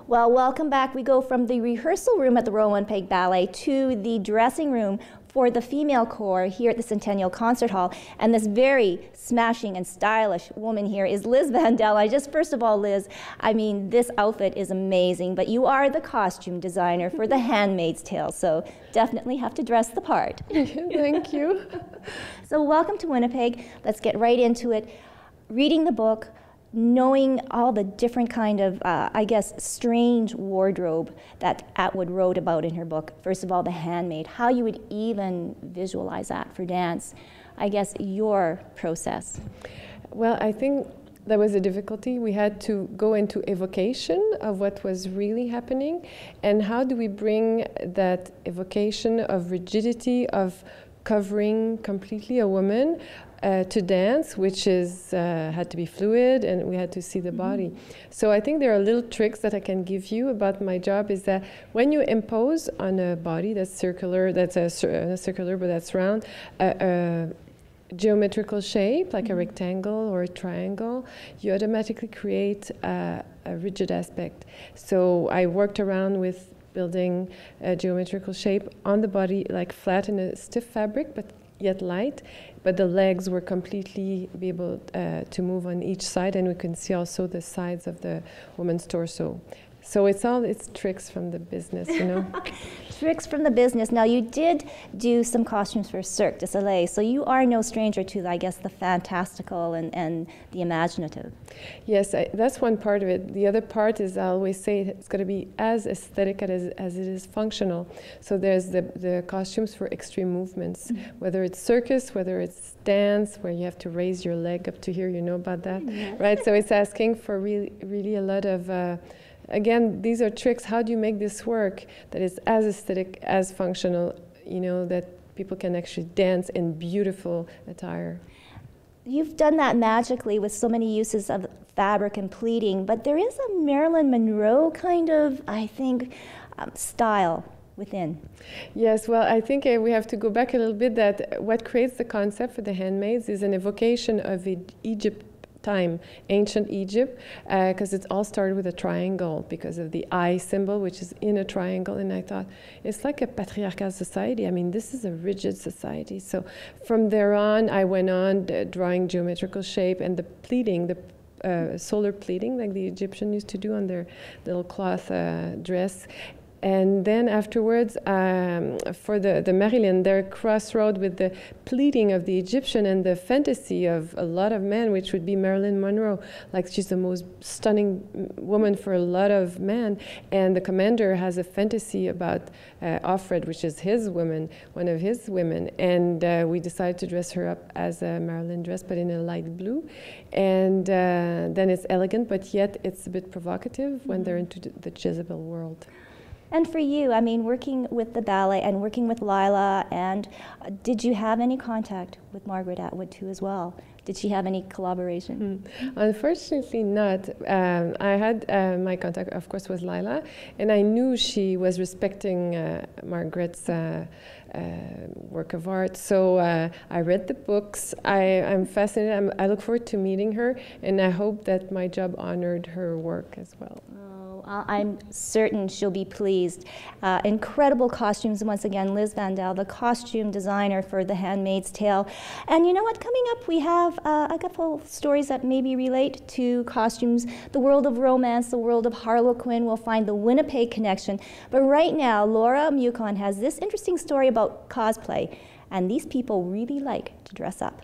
Well, welcome back. We go from the rehearsal room at the Royal Winnipeg Ballet to the dressing room for the female corps here at the Centennial Concert Hall. And this very smashing and stylish woman here is Liz Vandal. First of all, Liz, I mean, this outfit is amazing, but you are the costume designer for The Handmaid's Tale, so definitely have to dress the part. Thank you. So welcome to Winnipeg. Let's get right into it. Reading the book, knowing all the different kind of, I guess, strange wardrobe that Atwood wrote about in her book. First of all, The Handmaid, how you would even visualize that for dance. I guess your process. Well, I think that was a difficulty. We had to go into evocation of what was really happening, and how do we bring that evocation of rigidity, of covering completely a woman, to dance, which is had to be fluid, and we had to see the body. So I think there are little tricks that I can give you about my job. Is that when you impose on a body that's circular, that's not circular, but that's round, a geometrical shape, like a rectangle or a triangle, you automatically create a rigid aspect. So I worked around with building a geometrical shape on the body, like flat in a stiff fabric, but yet light, but the legs were completely be able to move on each side, and we can see also the sides of the woman's torso. So it's tricks from the business, you know. Tricks from the business. Now, you did do some costumes for Cirque de Soleil, so you are no stranger to, I guess, the fantastical and the imaginative. Yes, that's one part of it. The other part is, I always say, it's got to be as aesthetic as it is functional. So there's the costumes for extreme movements, whether it's circus, whether it's dance, where you have to raise your leg up to here, you know about that, right? So it's asking for really a lot of again, these are tricks. How do you make this work that is as aesthetic, as functional, you know, that people can actually dance in beautiful attire? You've done that magically with so many uses of fabric and pleating, but there is a Marilyn Monroe kind of, I think, style within. Yes, well, I think we have to go back a little bit, that what creates the concept for the Handmaids is an evocation of Egypt time, ancient Egypt, because it all started with a triangle because of the eye symbol, which is in a triangle. And I thought, it's like a patriarchal society. I mean, this is a rigid society. So from there on, I went on drawing geometrical shape and the pleating, the solar pleating, like the Egyptian used to do on their little cloth dress. And then afterwards, for the Marilyn, they're crossroad with the pleating of the Egyptian and the fantasy of a lot of men, which would be Marilyn Monroe. Like, she's the most stunning woman for a lot of men. And the commander has a fantasy about Offred, which is his woman, one of his women. And we decided to dress her up as a Marilyn dress, but in a light blue. And then it's elegant, but yet it's a bit provocative when they're into the Jezebel world. And for you, I mean, working with the ballet and working with Lila, and did you have any contact with Margaret Atwood too as well? Did she have any collaboration? Unfortunately not. I had my contact, of course, with Lila, and I knew she was respecting Margaret's work of art. So I read the books. I'm fascinated. I look forward to meeting her, and I hope that my job honored her work as well. I'm certain she'll be pleased. Incredible costumes, once again, Liz Vandal, the costume designer for The Handmaid's Tale. And you know what, coming up we have a couple stories that maybe relate to costumes, the world of romance, the world of Harlequin. We'll find the Winnipeg connection. But right now, Laura Mukon has this interesting story about cosplay, and these people really like to dress up.